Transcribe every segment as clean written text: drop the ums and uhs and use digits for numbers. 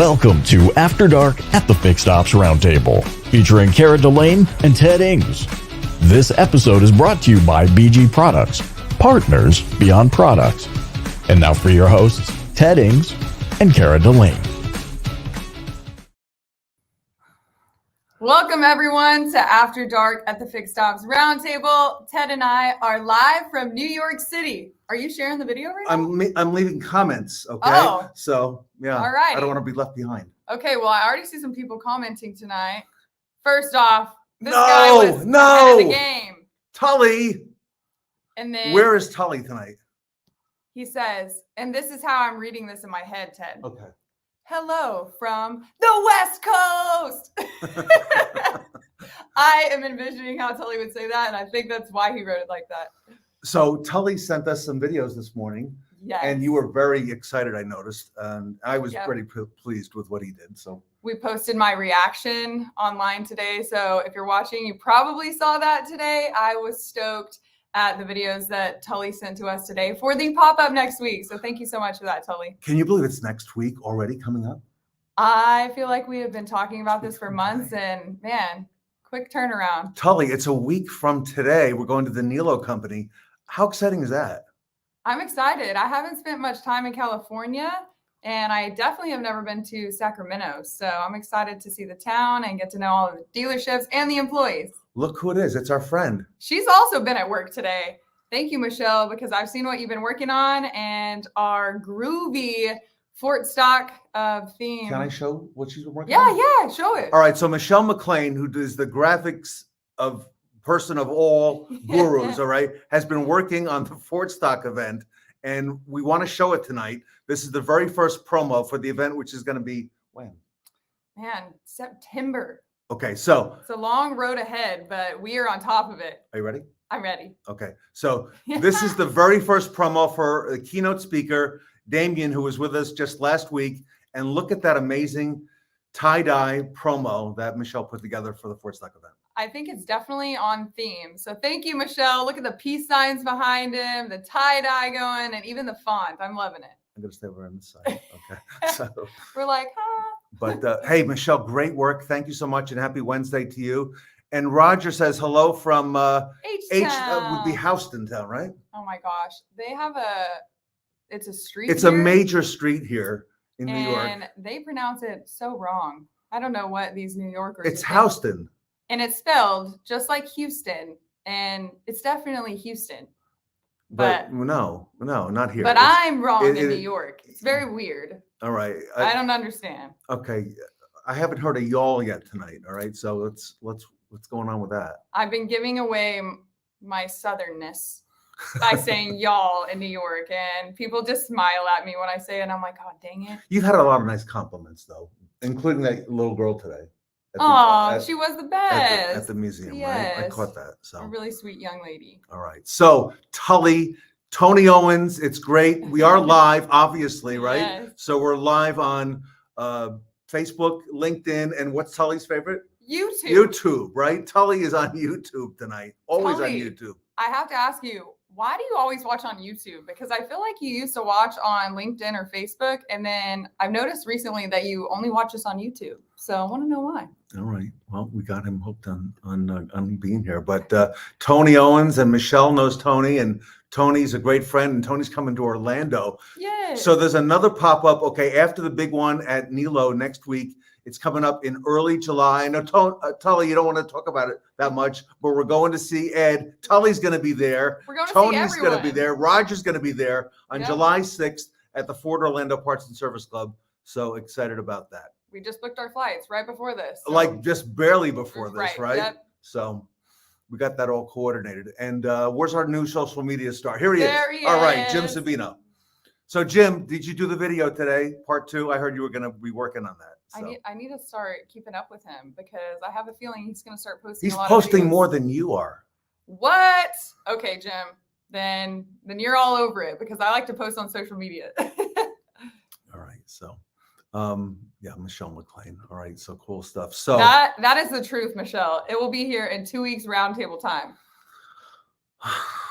Welcome to After Dark at the Fixed Ops Roundtable, featuring Cara Delane and Ted Ings. This episode is brought to you by BG Products, partners beyond products. And now for your hosts, Ted Ings and Cara Delane. Welcome everyone to After Dark at the Fixed Ops Roundtable. Ted and I are live from New York City. Are you sharing the video right now? I'm leaving comments, okay? Oh. So, yeah. All right. I don't want to be left behind. Okay, well, I already see some people commenting tonight. First off, this guy was ahead of the game. Tully. And then Where is Tully tonight? he says, and this is how I'm reading this in my head, Ted. Okay. Hello from the West Coast. I am envisioning how Tully would say that, and I think that's why he wrote it like that. So Tully sent us some videos this morning. Yes. And you were very excited, I noticed. And I was Yep. pretty pleased with what he did. So We posted my reaction online today. So if you're watching, you probably saw that today. I was stoked at the videos that Tully sent to us today for the pop-up next week. So thank you so much for that, Tully. can you believe it's next week already coming up? I feel like we have been talking about this for months, and man, quick turnaround. Tully, it's a week from today. We're going to the Nilo company. How exciting is that? I'm excited. I haven't spent much time in California, and I definitely have never been to Sacramento. So I'm excited to see the town and get to know all of the dealerships and the employees. Look who it is. It's our friend. She's also been at work today. Thank you, Michelle, because I've seen what you've been working on and our groovy Fort Stock theme. Can I show what she's been working Yeah, on? yeah, show it. All right, so Michelle McLean, who does the graphics of person of all gurus, all right, has been working on the Ford Stock event, and we want to show it tonight. This is the very first promo for the event, which is going to be when? Man, September. Okay, so It's a long road ahead, but we are on top of it. are you ready? I'm ready. Okay, so this is the very first promo for the keynote speaker, Damien, who was with us just last week, and look at that amazing tie-dye promo that Michelle put together for the Ford Stock event. I think it's definitely on theme. So thank you, Michelle. Look at the peace signs behind him, the tie-dye going, and even the font. I'm loving it. I'm going to stay over on this side. Okay, so. We're like, huh? But hey, Michelle, great work. Thank you so much, and happy Wednesday to you. And Roger says hello from H-Town. would be Houston Town, right? Oh my gosh. They have it's a street. It's a here, major street here in New York. and they pronounce it so wrong. I don't know what these New Yorkers It's are thinking. Houston. And it's spelled just like Houston, and it's definitely Houston. But no, not here. But It's- I'm wrong in it- New York. It's very weird. all right. I don't understand. Okay, I haven't heard a y'all yet tonight. All right, so let's what's going on with that? I've been giving away my southernness by saying y'all in New York, and people just smile at me when I say it, and I'm like, oh, dang it. You've had a lot of nice compliments though, including that little girl today. Oh, she was the best. at the museum, right? I Yes. caught that. So A really sweet young lady. all right. So Tully, Tony Owens, it's great. We are live, obviously, right? Yes. So we're live on Facebook, LinkedIn, and what's Tully's favorite? YouTube. YouTube, right? Tully is on YouTube tonight. Always Tully. on YouTube. I have to ask you, why do you always watch on YouTube? Because I feel like you used to watch on LinkedIn or Facebook, and then I've noticed recently that you only watch us on YouTube. So I want to know why. All right. Well, we got him hooked on being here. But Tony Owens and Michelle knows Tony, and Tony's a great friend, and Tony's coming to Orlando. Yes. So there's another pop-up, okay, after the big one at Nilo next week. It's coming up in early July. I know, Tully, you don't want to talk about it that much, but we're going to see Ed. Tully's going to be there. We're going to see Tony's going to everyone. be there. Roger's going to be there on Yep. July 6th at the Ford Orlando Parts and Service Club. So excited about that. We just booked our flights right before this. so- Like just barely before this, Right, right? yep. So we got that all coordinated. And where's our new social media star? Here he There is. he All right, Jim is. Sabino. So Jim, did you do the video today? Part 2? I heard you were going to be working on that. So. I need to start keeping up with him because I have a feeling he's going to start posting. He's a lot posting of videos. more than you are. What? Okay, Jim. Then you're all over it because I like to post on social media. All right. So, yeah, Michelle McLean. All right. So cool stuff. So that is the truth, Michelle. It will be here in 2 weeks roundtable time.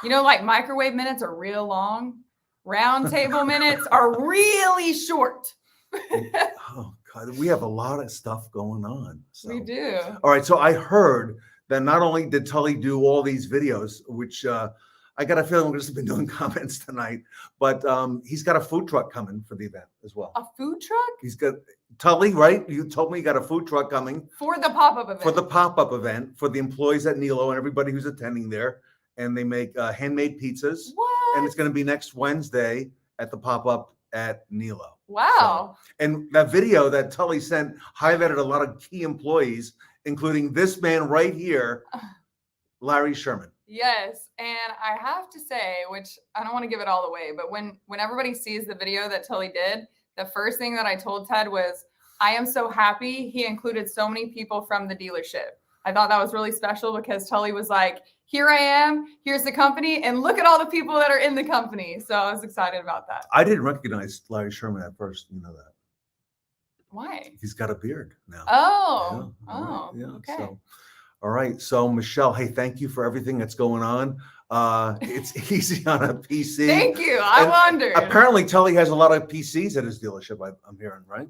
You know, like microwave minutes are real long. Roundtable minutes are really short. oh We have a lot of stuff going on. So. We do. All right. So I heard that not only did Tully do all these videos, which I got a feeling we're just been doing comments tonight, but he's got a food truck coming for the event as well. A food truck? He's got Tully, right? You told me you got a food truck coming For the pop-up event. for the pop-up event for the employees at Nilo and everybody who's attending there. And they make handmade pizzas. What? And it's going to be next Wednesday at the pop-up at Nilo. Wow. So, and that video that Tully sent highlighted a lot of key employees, including this man right here, Larry Sherman. Yes, and I have to say, which I don't want to give it all away, but when everybody sees the video that Tully did, the first thing that I told Ted was, I am so happy he included so many people from the dealership. I thought that was really special because Tully was like, here I am, here's the company, and look at all the people that are in the company. So I was excited about that. I didn't recognize Larry Sherman at first. You know that. Why? He's got a beard now. Oh, Yeah, all right, yeah. Okay. So, all right. So Michelle, hey, thank you for everything that's going on. It's easy on a PC. Thank you. I And wondered. Apparently, Tully has a lot of PCs at his dealership. I'm hearing, right?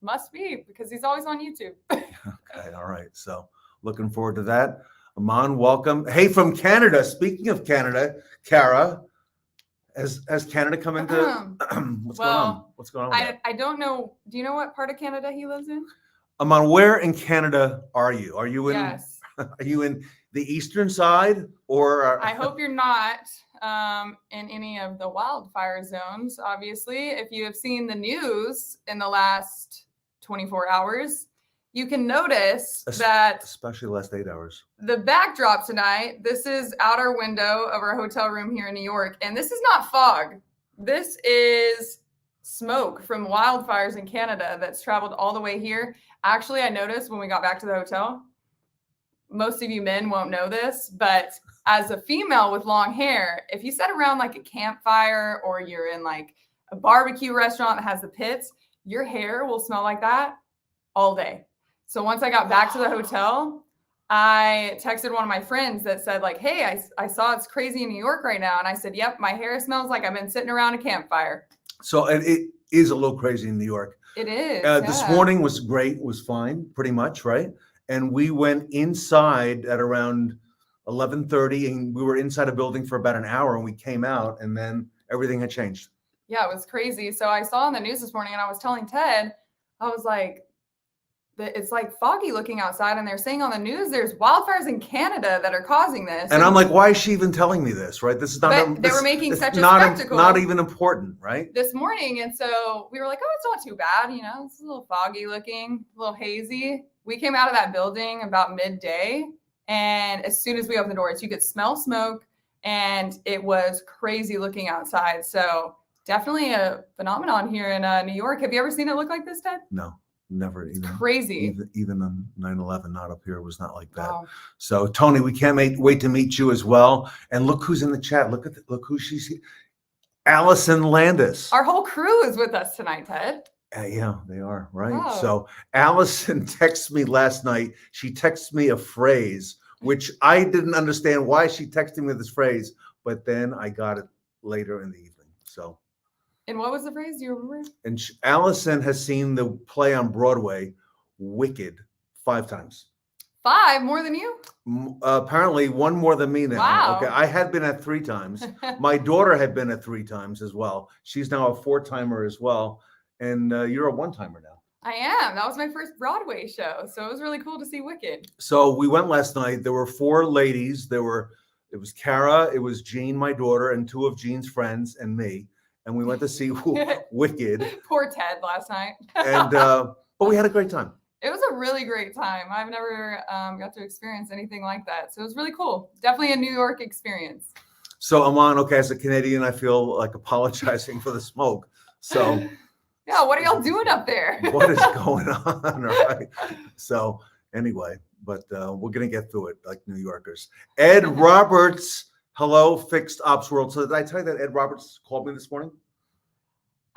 Must be because he's always on YouTube. Okay. All right. So looking forward to that. Aman, welcome. Hey, from Canada. Speaking of Canada, Kara, has Canada come into what's going on? What's going on? With that? I don't know. Do you know what part of Canada he lives in? Aman, where in Canada are you? Are you in? Yes. Are you in the eastern side, or? I hope you're not in any of the wildfire zones. Obviously, if you have seen the news in the last 24 hours, you can notice that, especially the last 8 hours, the backdrop tonight, this is out our window of our hotel room here in New York. And this is not fog. This is smoke from wildfires in Canada that's traveled all the way here. Actually, I noticed when we got back to the hotel, most of you men won't know this, but as a female with long hair, if you sit around like a campfire or you're in like a barbecue restaurant that has the pits, your hair will smell like that all day. So once I got back to the hotel, I texted one of my friends that said like, hey, I saw it's crazy in New York right now. And I said, yep, my hair smells like I've been sitting around a campfire. So it is a little crazy in New York. It is. This morning was great, was fine, pretty much, right? And we went inside at around 11:30 and we were inside a building for about an hour and we came out and then everything had changed. Yeah, it was crazy. So I saw on the news this morning and I was telling Ted, I was like, it's like foggy looking outside and they're saying on the news there's wildfires in Canada that are causing this. And I'm like, why is she even telling me this, right? This is not, they were making such a not spectacle. Not even important, right? This morning. And so we were like, oh, it's not too bad. You know, it's a little foggy looking, a little hazy. We came out of that building about midday. And as soon as we opened the doors, you could smell smoke and it was crazy looking outside. So definitely a phenomenon here in New York. Have you ever seen it look like this, Ted? No. Never. It's crazy. Even on 9/11, not up here, was not like that. Wow. So Tony, we can't wait to meet you as well. And look who's in the chat. Look who she's here. Allison Landis. Our whole crew is with us tonight, Ted. Yeah, they are, right? Wow. So Allison texted me last night. She texted me a phrase, which I didn't understand why she texted me this phrase, but then I got it later in the evening. So. And what was the phrase? Do you remember? And Allison has seen the play on Broadway, Wicked, 5 times. 5 more than you? Apparently, one more than me now. Wow. Okay, I had been at 3 times. My daughter had been at 3 times as well. She's now a 4-timer as well. And you're a 1-timer now. I am. That was my first Broadway show. So it was really cool to see Wicked. So we went last night. There were 4 ladies. It was Kara, it was Jean, my daughter, and 2 of Jean's friends and me. And we went to see Wicked. Poor Ted last night. And but we had a great time. It was a really great time. I've never got to experience anything like that. So it was really cool. Definitely a New York experience. So Aman, okay, as a Canadian, I feel like apologizing for the smoke. So yeah, what are y'all doing up there? What is going on? All right. So anyway, but we're gonna get through it like New Yorkers. Ed Roberts. Hello, Fixed Ops World. So did I tell you that Ed Roberts called me this morning?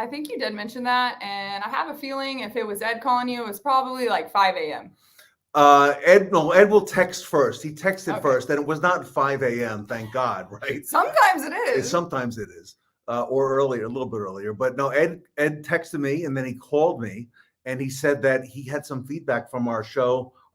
I think you did mention that. And I have a feeling if it was Ed calling you, it was probably like 5 a.m. Ed will text first. He texted first, and it was not 5 a.m., thank God, right? Sometimes it is. Sometimes it is. Or earlier, a little bit earlier. But no, Ed texted me, and then he called me. and he said that he had some feedback from our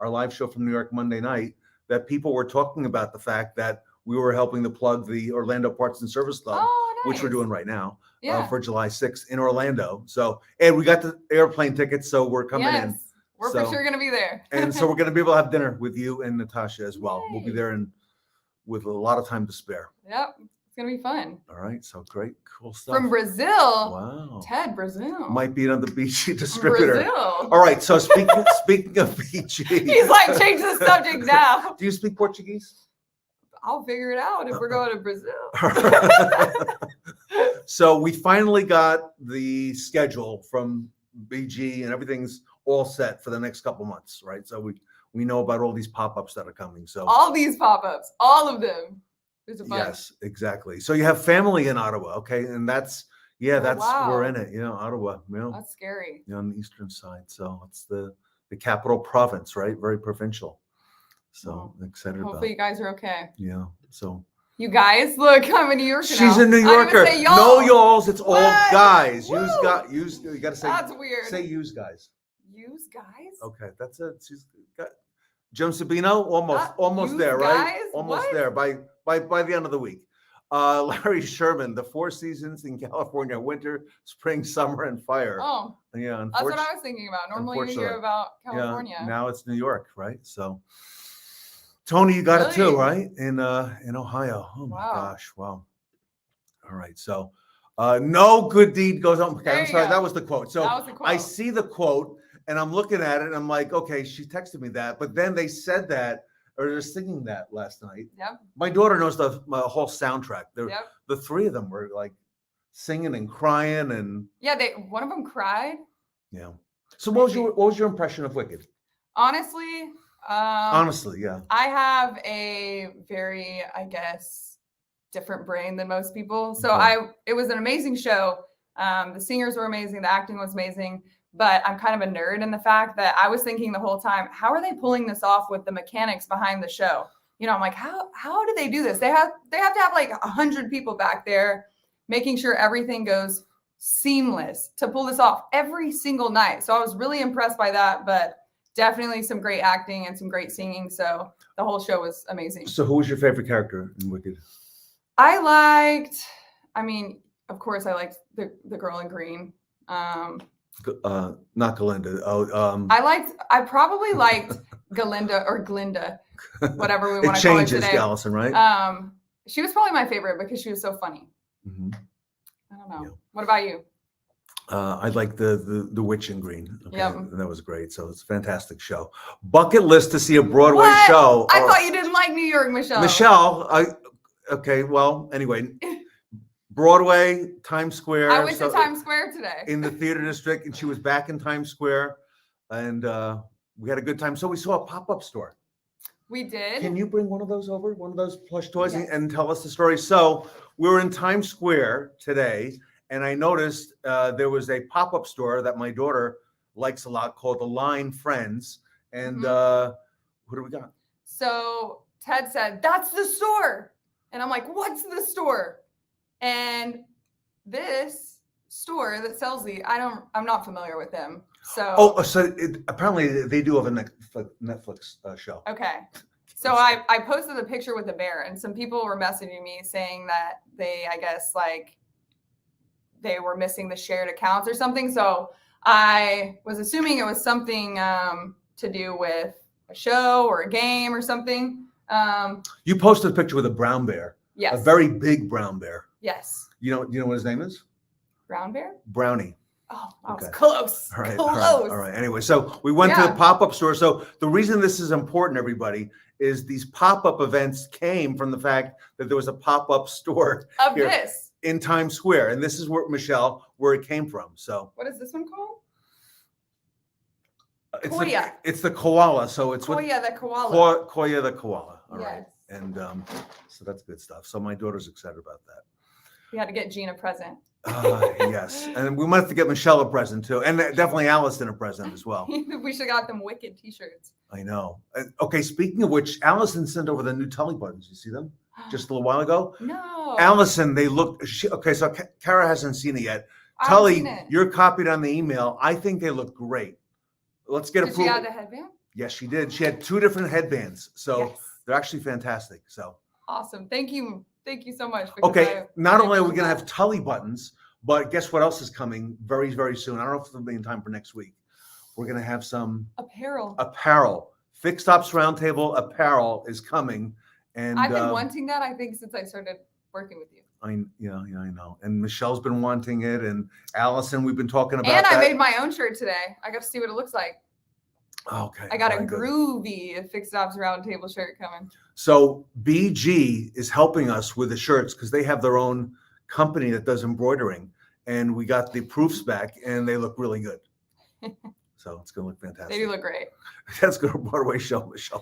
live show from New York Monday night, that people were talking about the fact that we were helping to plug the Orlando Parts and Service Club, Oh, nice. which we're doing right now Yeah. for July 6th in Orlando. So, and we got the airplane tickets, so we're coming in. Yes. We're for sure going to be there. And so we're going to be able to have dinner with you and Natasha as well. We'll be Yay. there with a lot of time to spare. Yep. It's going to be fun. All right. So great. Cool stuff. From Brazil. Wow. Ted, Brazil. Might be another BG distributor. Brazil. All right. So speaking of BG. He's like, change the subject now. Do you speak Portuguese? I'll figure it out if we're going to Brazil. So we finally got the schedule from BG and everything's all set for the next couple months, right? So we know about all these pop-ups that are coming. So All these pop-ups, all of them. There's a bunch. yes, exactly. So you have family in Ottawa, okay? And that's wow. we're in it, Ottawa, That's scary. on the eastern side. So it's the capital province, right? Very provincial. So excited about Hopefully you guys are okay. Yeah. So You guys, look, I'm in New York now. she's a New I didn't even Yorker. say y'all. No y'alls, it's all What? guys. Woo. You gotta say That's weird. say use guys. Use guys? Okay, that's it. She's got Jim Sabino, almost use there, right? guys? Almost What? there by the end of the week. Larry Sherman, the 4 seasons in California: winter, spring, summer, and fire. Oh, Yeah, that's what I was thinking about. Normally you hear unfortunately. about California. Yeah, now it's New York, right? So, Tony, you got it too, Really? right? In Ohio. Oh my Wow. gosh! Wow. All right, so no good deed goes on. Okay, There I'm you sorry, go. that was the quote. So That was the quote. I see the quote and I'm looking at it and I'm like, okay, she texted me that, but then they said that or they're singing that last night. Yep. My daughter knows the whole soundtrack. Yep. The 3 of them were like singing and crying and Yeah, one of them cried. yeah. So what was your impression of Wicked? Honestly, Honestly, yeah. I have a very, I guess, different brain than most people. So Okay. it was an amazing show. The singers were amazing. The acting was amazing. But I'm kind of a nerd in the fact that I was thinking the whole time, how are they pulling this off with the mechanics behind the show? I'm like, how do they do this? They have to have like 100 people back there making sure everything goes seamless to pull this off every single night. So I was really impressed by that, but definitely some great acting and some great singing. So the whole show was amazing. So who was your favorite character in Wicked? Of course I liked the girl in green. Not Galinda. I probably liked Galinda or Glinda, whatever we It want to call her changes, today. Allison, right? She was probably my favorite because she was so funny. Mhm. I don't know. Yeah. What about you? I like the Witch in Green. Okay, Yep. that was great. So it's a fantastic show. Bucket list to see a Broadway What? show. I thought you didn't like New York, Michelle. Michelle. Okay. Well, anyway, Broadway, Times Square. I went to Times Square today. in the theater district, and she was back in Times Square, and we had a good time. So we saw a pop-up store. We did. Can you bring one of those over, one of those plush toys, Yes. and tell us the story? So we were in Times Square today, and I noticed there was a pop-up store that my daughter likes a lot called the Line Friends. And who do we got? So Ted said, "That's the store," and I'm like, "What's the store?" And this store that sells I'm not familiar with them. So Apparently they do have a Netflix show. okay. So I posted a picture with a bear, and some people were messaging me saying that I guess they were missing the shared accounts or something. So I was assuming it was something to do with a show or a game or something. You posted a picture with a brown bear. Yes. A very big brown bear. Yes. You know what his name is? Brown bear? Brownie. Oh, I was Okay. close. All right. Close. All right. Anyway, so we went to Yeah. the pop-up store. So the reason this is important, everybody, is these pop-up events came from the fact that there was a pop-up store Of here this. in Times Square. And this is where, Michelle, where it came from. So What is this one called? it's Koya. it's the koala. So it's Koya the koala. Koya the koala. All right. Yes. And so that's good stuff. So my daughter's excited about that. We had to get Gina a present. Yes. And we might have to get Michelle a present too. And definitely Allison a present as well. We should have got them Wicked t-shirts. I know. Okay, speaking of which, Allison sent over the new Tully buttons. You see them? Just a little while ago? No. Allison, they look, okay, so Kara hasn't seen it yet. I haven't seen Tully, it. you're copied on the email. I think they look great. let's get Did she approval. add the headband? Yes, she did. She had 2 different headbands, so Yes. they're actually fantastic. So Awesome. Thank you so much. because okay, I not only are we appreciate gonna that. have Tully buttons, but guess what else is coming very, very soon? I don't know if it'll be in time for next week. We're gonna have some Apparel. apparel. Fixed Ops Roundtable apparel is coming, and I've been wanting that, I think, since I started working with you. I know. And Michelle's been wanting it, and Allison, we've been talking about And that. I made my own shirt today. I got to see what it looks like. Okay. I got a very good. groovy Fixed Ops Roundtable shirt coming. So BG is helping us with the shirts because they have their own company that does embroidering, and we got the proofs back, and they look really good. So it's gonna look fantastic. They do look great. That's gonna Broadway show, Michelle.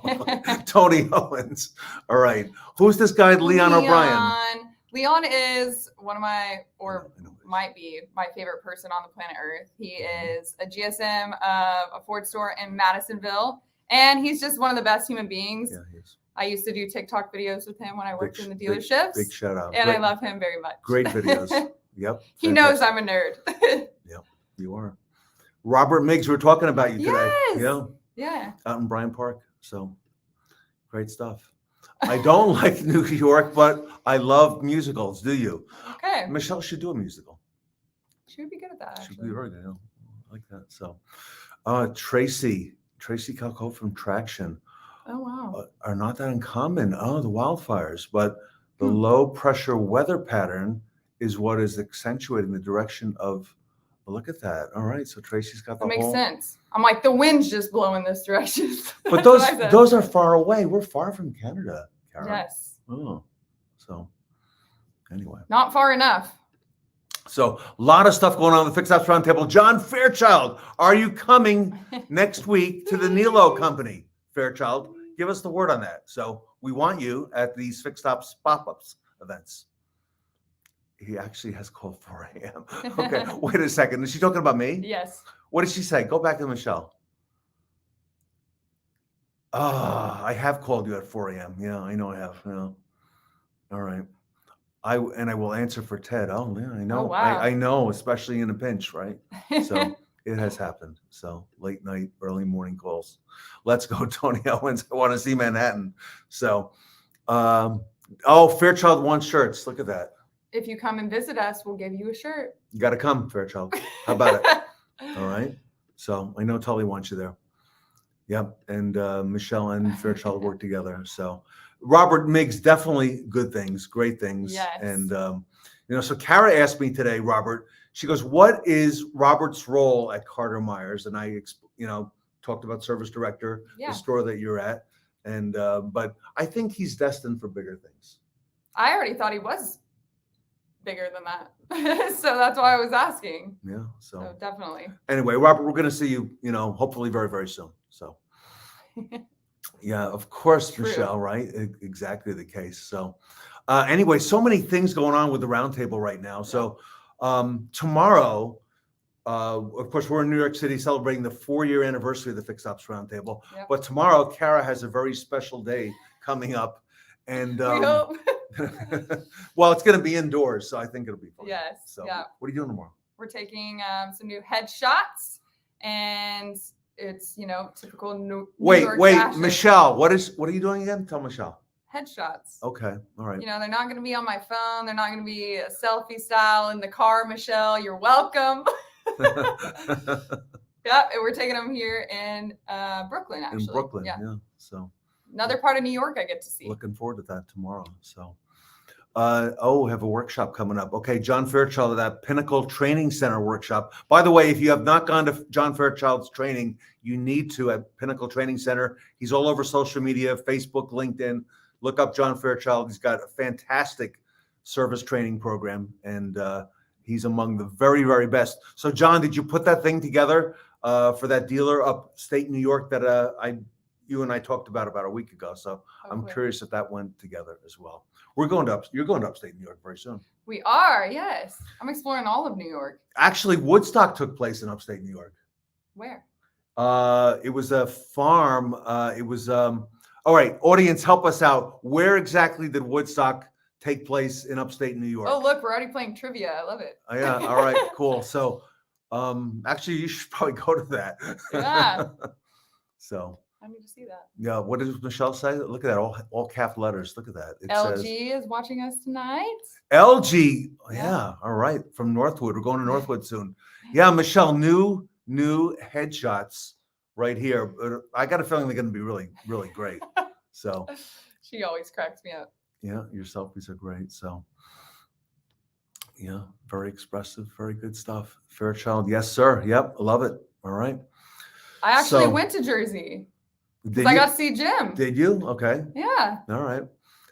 Tony Owens. All right. Who's this guy, Leon O'Brien? Leon is one of my, or I know. might be my favorite person on the planet Earth. He is a GSM of a Ford store in Madisonville, and he's just one of the best human beings. Yeah, he is. I used to do TikTok videos with him when I worked in the Big dealerships, shout out. and I love him very much. Great videos. Yep. He knows I'm a nerd. You are. Robert Miggs, we're talking about you today. Yes. Yeah. Yeah. Out in Bryant Park. So great stuff. I don't like New York, but I love musicals. Do you? Okay. Michelle should do a musical. She would be good at that. She'd Actually. be very good. I like that. So, Tracy Calco from Traction Oh wow. are not that uncommon. Oh, the wildfires, but the Hmm. low pressure weather pattern is what is accentuating the direction of. Look at that. All right. So Tracy's got the That makes whole. sense. I'm like, the wind's just blowing this direction. But That's what I said. those are far away. We're far from Canada, Karen. Yes. Oh, so anyway. Not far enough. So a lot of stuff going on the Fixed Ops Roundtable. John Fairchild, are you coming next week to the Nilo Company? Fairchild, give us the word on that. So we want you at these Fixed Ops pop-ups events. He actually has called 4 a.m. Okay, wait a second. Is she talking about me? Yes. What did she say? Go back to Michelle. I have called you at 4 a.m. Yeah, I know I have. Yeah. All right. I will answer for Ted. Oh, yeah, I know. Oh, wow. I know, especially in a pinch, right? So it has happened. So late night, early morning calls. Let's go, Tony Owens. I want to see Manhattan. So, Fairchild wants shirts. Look at that. If you come and visit us, we'll give you a shirt. You got to come, Fairchild. How about it? All right. So I know Tully wants you there. Yep. And Michelle and Fairchild work together. So Robert Miggs, definitely good things, great things. Yes. And, so Kara asked me today, Robert, she goes, what is Robert's role at Carter Myers? And I, talked about service director, Yeah. the store that you're at. And, but I think he's destined for bigger things. I already thought he was bigger than that. So that's why I was asking. Yeah. So definitely. Anyway, Robert, we're going to see you, hopefully very, very soon. So, yeah, of course, True. Michelle, right? Exactly the case. So, anyway, so many things going on with the roundtable right now. So, tomorrow, of course, we're in New York City celebrating the 4-year anniversary of the Fixed Ops Roundtable. Yep. But tomorrow, Kara has a very special day coming up. And, We hope. well, it's going to be indoors, so I think it'll be fun. Yes. So, Yeah. what are you doing tomorrow? We're taking some new headshots, and it's typical New York Wait, fashion. Michelle, what are you doing again? Tell Michelle. Headshots. Okay, all right. They're not going to be on my phone. They're not going to be a selfie style in the car, Michelle. You're welcome. Yeah, and we're taking them here in Brooklyn, actually. In Brooklyn, Yeah. yeah. So Another part of New York I get to see. looking forward to that tomorrow. So, we have a workshop coming up. Okay, John Fairchild at that Pinnacle Training Center workshop. By the way, if you have not gone to John Fairchild's training, you need to at Pinnacle Training Center. He's all over social media, Facebook, LinkedIn. Look up John Fairchild. He's got a fantastic service training program, and he's among the very, very best. So, John, did you put that thing together for that dealer upstate New York that you and I talked about a week ago? So I'm Hopefully. curious if that went together as well. You're going to upstate New York very soon. We are, yes. I'm exploring all of New York. Actually, Woodstock took place in upstate New York. Where? It was a farm. All right, audience, help us out. Where exactly did Woodstock take place in upstate New York? Oh, look, we're already playing trivia. I love it. Yeah, all right, cool. So Actually, you should probably go to that. Yeah. So, I need to see that. yeah, what does Michelle say? Look at that, all cap letters. Look at that. It says LG is watching us tonight. LG. Yeah. Yeah, all right. From Northwood. We're going to Northwood soon. Yeah, Michelle, new headshots right here. But I got a feeling they're going to be really, really great. So, She always cracks me up. yeah, your selfies are great. So, yeah, very expressive, very good stuff. Fairchild, yes, sir. Yep, love it. All right. I actually So- went to Jersey. Did I you? got to see Jim. Did you? Okay. Yeah. All right.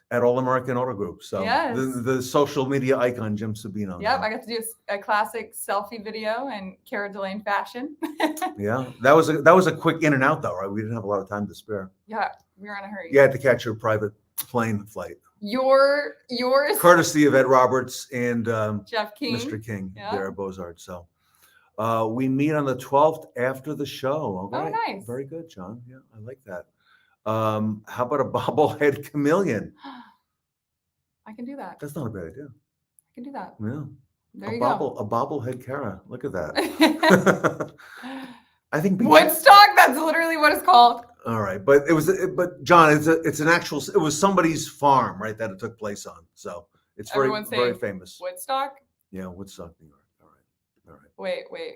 At All American Auto Group. So Yes. the social media icon, Jim Sabino. Yep. I got to do a classic selfie video in Cara Delevingne fashion. Yeah. That was a quick in and out though, right? We didn't have a lot of time to spare. Yeah. We were in a hurry. You had to catch your private plane flight. Yours, Courtesy of Ed Roberts and Jeff King. Mr. King Yeah. there at Beaux-Arts. So we meet on the 12th after the show. Okay. Oh, nice. Very good, John. Yeah, I like that. How about a bobblehead chameleon? I can do that. That's not a bad idea. I can do that. Yeah. There you go. A bobblehead Cara. Look at that. I think Woodstock. That's literally what it's called. All right, but John, it's an actual. It was somebody's farm, right? That it took place on. So it's very Everyone's very saying famous. Woodstock. Yeah, Woodstock, New York. All right. Wait.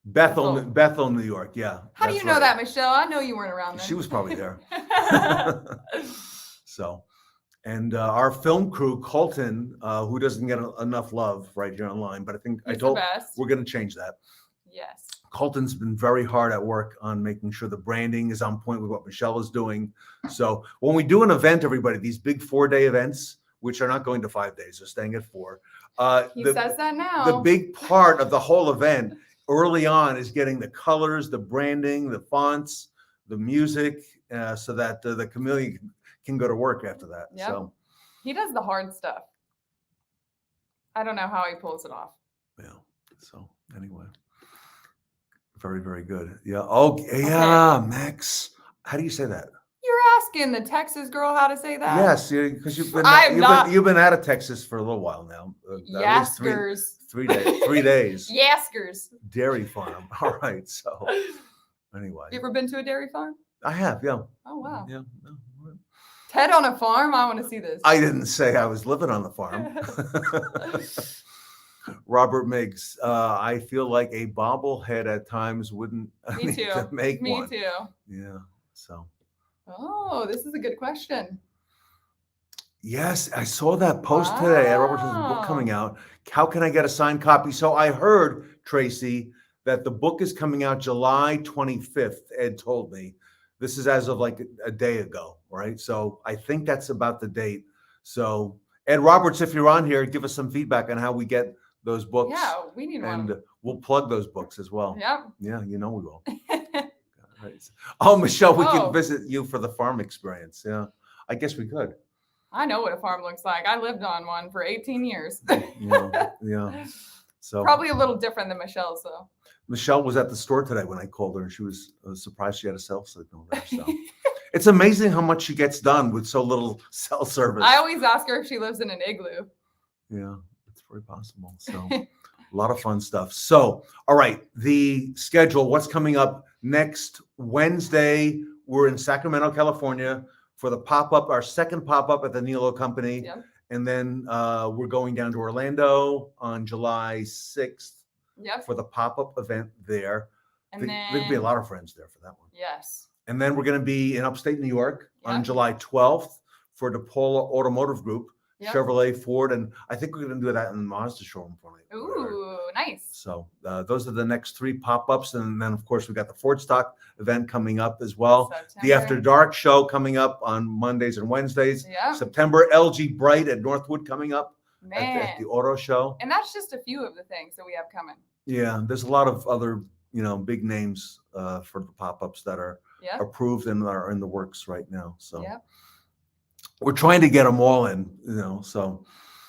Bethel, New York. Yeah. How do you that's know right. that, Michelle? I know you weren't around then. She was probably there. So, and our film crew, Colton, who doesn't get enough love right here online, but I think He's the best. we're going to change that. Yes. Colton's been very hard at work on making sure the branding is on point with what Michelle is doing. So when we do an event, everybody, these big 4-day events, which are not going to 5 days, they're staying at 4. He says that now. The big part of the whole event early on is getting the colors, the branding, the fonts, the music, so that the chameleon can go to work after that. Yep. So He does the hard stuff. I don't know how he pulls it off. yeah. So anyway, very, very good. Yeah. Oh yeah, Okay. Max. How do you say that? You're asking the Texas girl how to say that? Yes, because you've been out of Texas for a little while now. At least Yaskers. 3 days. 3 days. Yaskers. Dairy farm. All right. So anyway, You ever been to a dairy farm? I have. Yeah. Oh, wow. Yeah. No, all right. Ted on a farm? I want to see this. I didn't say I was living on the farm. Robert Miggs, I feel like a bobblehead at times wouldn't Me need too. to make Me one. too. Yeah. So Oh, this is a good question. yes, I saw that post today. Ed Roberts' book coming out. How can I get a signed copy? So I heard, Tracy, that the book is coming out July 25th. Ed told me. This is as of like a day ago, right? So I think that's about the date. So Ed Roberts, if you're on here, give us some feedback on how we get those books. Yeah, we need And one. we'll plug those books as well. Yep. Yeah, you know we will. All right. Oh, Michelle, we Oh. can visit you for the farm experience. Yeah, I guess we could. I know what a farm looks like. I lived on one for 18 years. Yeah. So Probably a little different than Michelle's, though. Michelle was at the store today when I called her, and she was surprised she had a cell signal there. So it's amazing how much she gets done with so little cell service. I always ask her if she lives in an igloo. Yeah, it's very possible. So a lot of fun stuff. So, all right, the schedule, what's coming up next Wednesday? We're in Sacramento, California for the pop-up, our second pop-up at the Nilo Company. Yep. And then we're going down to Orlando on July 6th Yep. for the pop-up event there. And There'll be a lot of friends there for that one. Yes. And then we're going to be in upstate New York on Yep. July 12th for DePaula Automotive Group, Yep. Chevrolet, Ford, and I think we're going to do that in the Mazda showroom for me. Ooh, nice. So those are the next 3 pop-ups. And then, of course, we got the Ford Stock event coming up as well. The September. After Dark show coming up on Mondays and Wednesdays. Yeah. September, LG Bright at Northwood coming up at Man. the auto show. And that's just a few of the things that we have coming. Yeah, there's a lot of other, big names for the pop-ups that are Yep. approved and are in the works right now. So Yep. we're trying to get them all in, so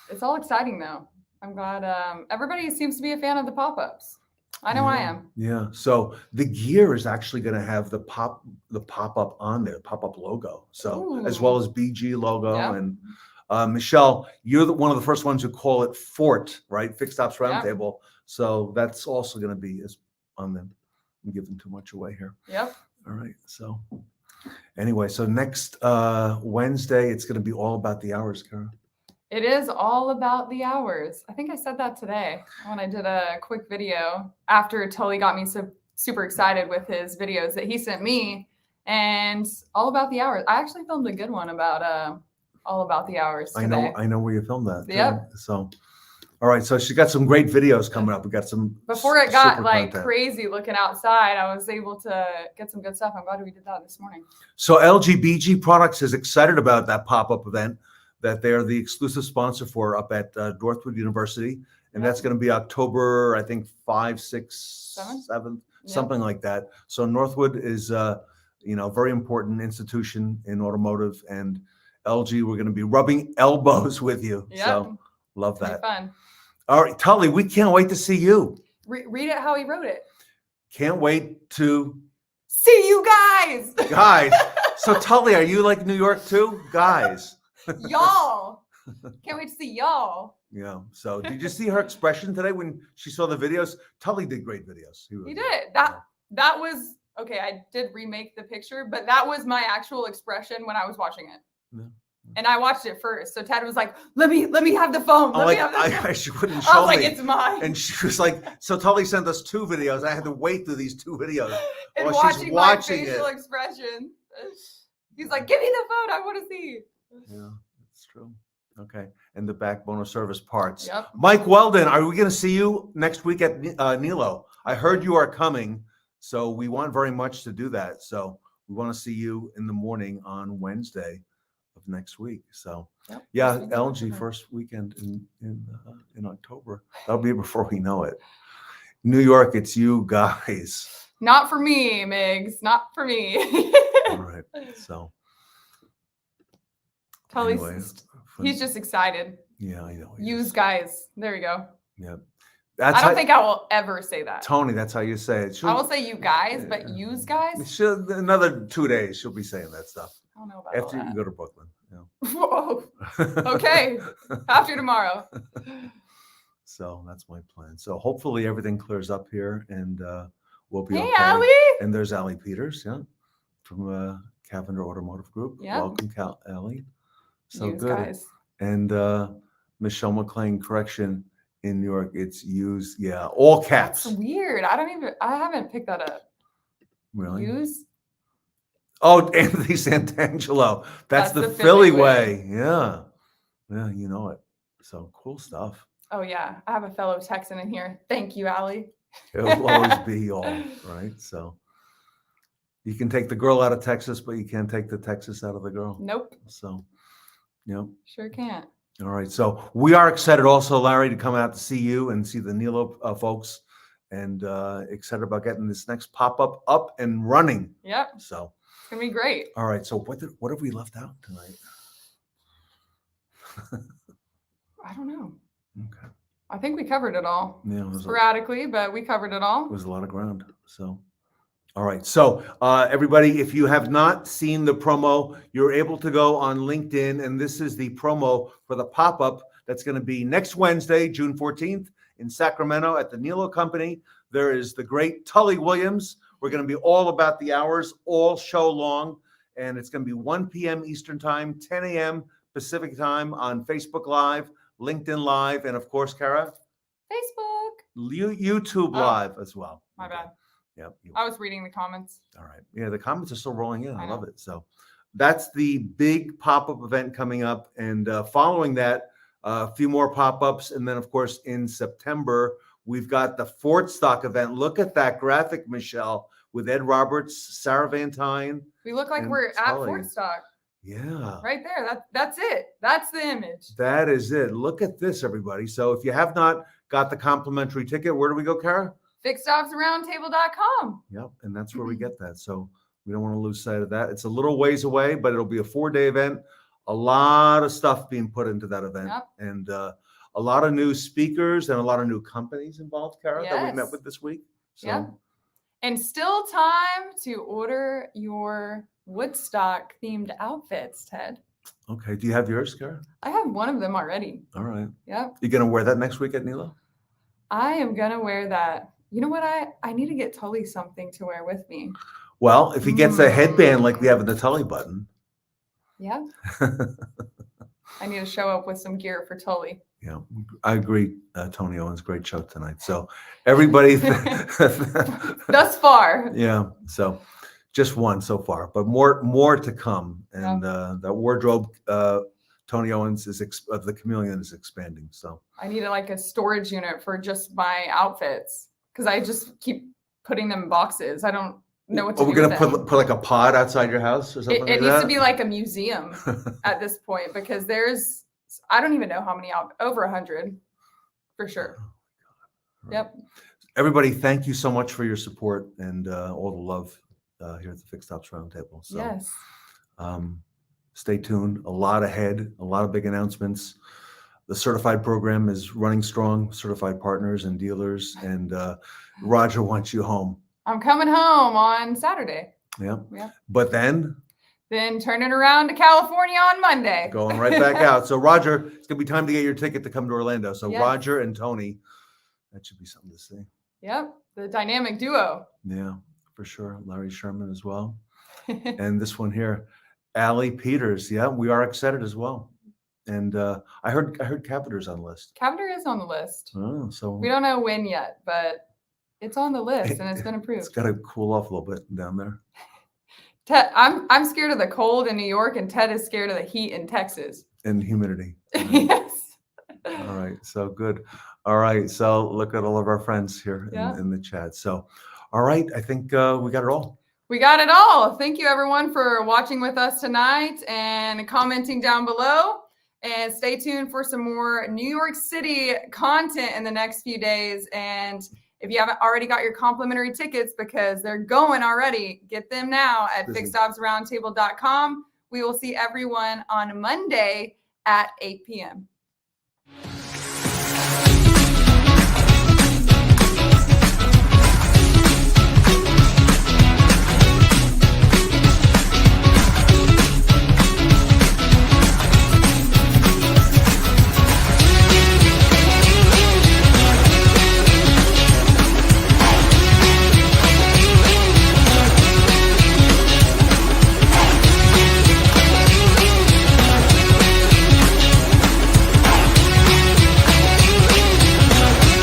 It's all exciting, though. I'm glad everybody seems to be a fan of the pop-ups. I know I am. Yeah. So the gear is actually going to have the pop-up on there, pop-up logo. So as well as BG logo Yeah. and Michelle, you're one of the first ones who call it FORT, right? Fixed Ops Yep. Roundtable. So that's also going to be on them. I'm giving too much away here. Yep. All right. So anyway, so next Wednesday, it's going to be all about the hours, Kara. It is all about the hours. I think I said that today when I did a quick video after Tully got me so super excited with his videos that he sent me, and all about the hours. I actually filmed a good one about all about the hours today. I know where you filmed that. Yep. So, all right. So she got some great videos coming up. We got some before it got like content. crazy looking outside. I was able to get some good stuff. I'm glad we did that this morning. So LGBG Products is excited about that pop-up event that they're the exclusive sponsor for up at Northwood University. And that's going to be October, I think, 5, 6, 7th, something like that. So Northwood is, a very important institution in automotive, and LG, we're going to be rubbing elbows with you. Yep. So love that. Fun. All right, Tully, we can't wait to see you. Read it how he wrote it. Can't wait to see you guys. Guys. So Tully, are you like New York too? Guys. Y'all. Can't wait to see y'all. Yeah. So did you see her expression today when she saw the videos? Tully did great videos. He did. That was okay. I did remake the picture, but that was my actual expression when I was watching it. Yeah. And I watched it first. So Ted was like, let me have the phone. She wouldn't show me. I was like, it's mine. And she was like, so Tully sent us 2 videos. I had to wait through these 2 videos. And while she's watching my facial expression. He's like, give me the phone. I want to see. Yeah, that's true. Okay. And the backbone of service parts. Yep. Mike Weldon, are we going to see you next week at Nilo? I heard you are coming. So we want very much to do that. So we want to see you in the morning on Wednesday of next week. So yeah, LG first weekend in October. That'll be before we know it. New York, it's you guys. Not for me, Migs. Not for me. All right. So Tully's he's just excited. Yeah, I know. Use guys. There you go. Yep. I don't think I will ever say that. Tony, that's how you say it. I will say you guys, but use guys. Another 2 days, she'll be saying that stuff. I don't know about after you can go to Brooklyn. Yeah. Whoa. Okay. After tomorrow. So that's my plan. So hopefully everything clears up here, and we'll be okay. Hey, Allie. And there's Allie Peters, from Cavender Automotive Group. Yeah. Welcome, Allie. So use good. Guys. And Michelle McLean, correction, in New York, it's used, all caps. That's weird. I haven't picked that up. Really? Use? Oh, Anthony Santangelo. That's the Philly way. Yeah. Yeah, you know it. So cool stuff. Oh, yeah. I have a fellow Texan in here. Thank you, Allie. It'll always be y'all, right? So you can take the girl out of Texas, but you can't take the Texas out of the girl. Nope. So, yep. Sure can't. All right. So we are excited also, Larry, to come out to see you and see the Nilo folks, and excited about getting this next pop-up up and running. Yep. So it's going to be great. All right. So what have we left out tonight? I don't know. Okay. I think we covered it all. Yeah, sporadically, but we covered it all. It was a lot of ground. So, all right. So, everybody, if you have not seen the promo, you're able to go on LinkedIn, and this is the promo for the pop-up that's going to be next Wednesday, June 14th, in Sacramento at the Nilo Company. There is the great Tully Williams. We're going to be all about the hours, all show long, and it's going to be 1 p.m. Eastern Time, 10 a.m. Pacific Time on Facebook Live, LinkedIn Live, and of course, Kara, Facebook, YouTube Live as well. My bad. Yep. I was reading the comments. All right. Yeah, the comments are still rolling in. I love it. So that's the big pop-up event coming up, and following that, a few more pop-ups, and then of course in September we've got the Ford Stock event. Look at that graphic, Michelle, with Ed Roberts, Sarah Van Tyne. We look like we're at Ford Stock. Yeah. Right there. That's it. That's the image. That is it. Look at this, everybody. So if you have not got the complimentary ticket, where do we go, Kara? FixedOpsRoundtable.com. Yep. And that's where we get that. So we don't want to lose sight of that. It's a little ways away, but it'll be a 4-day event. A lot of stuff being put into that event. Yep. And a lot of new speakers and a lot of new companies involved, Kara, that we met with this week. So. Yep. And still time to order your Woodstock themed outfits, Ted. Okay. Do you have yours, Kara? I have one of them already. All right. Yep. You gonna wear that next week at Nilo? I am gonna wear that. You know what? I need to get Tully something to wear with me. Well, if he gets a headband like we have in the Tully button. Yeah. I need to show up with some gear for Tully. Yeah, I agree. Tony Owens, great show tonight. So everybody, Thus far. Yeah. So just one so far, but more to come. And that wardrobe, Tony Owens of the Chameleon is expanding. So I needed like a storage unit for just my outfits because I just keep putting them in boxes. I don't know what to do. We're gonna with them. put like a pod outside your house or something. It needs to be like a museum at this point because I don't even know how many over 100 for sure. Yep. Everybody, thank you so much for your support and all the love here at the Fixed Ops Roundtable. So, yes. Stay tuned. A lot ahead. A lot of big announcements. The certified program is running strong. Certified partners and dealers. And Roger wants you home. I'm coming home on Saturday. Yeah. Yeah. But then turning around to California on Monday. Going right back out. So Roger, it's gonna be time to get your ticket to come to Orlando. So yes. Roger and Tony, that should be something to see. Yep, the dynamic duo. Yeah, for sure. Larry Sherman as well. And this one here, Allie Peters. Yeah, we are excited as well. And I heard Caviter's on the list. Caviter is on the list. Oh, so we don't know when yet, but it's on the list and it's been approved. It's got to cool off a little bit down there. Ted, I'm scared of the cold in New York, and Ted is scared of the heat in Texas. And humidity. Yes. All right. So good. All right. So look at all of our friends here in the chat. So, all right. I think we got it all. We got it all. Thank you, everyone, for watching with us tonight and commenting down below. And stay tuned for some more New York City content in the next few days. And if you haven't already got your complimentary tickets, because they're going already, get them now at fixedopsroundtable.com. We will see everyone on Monday at 8 p.m.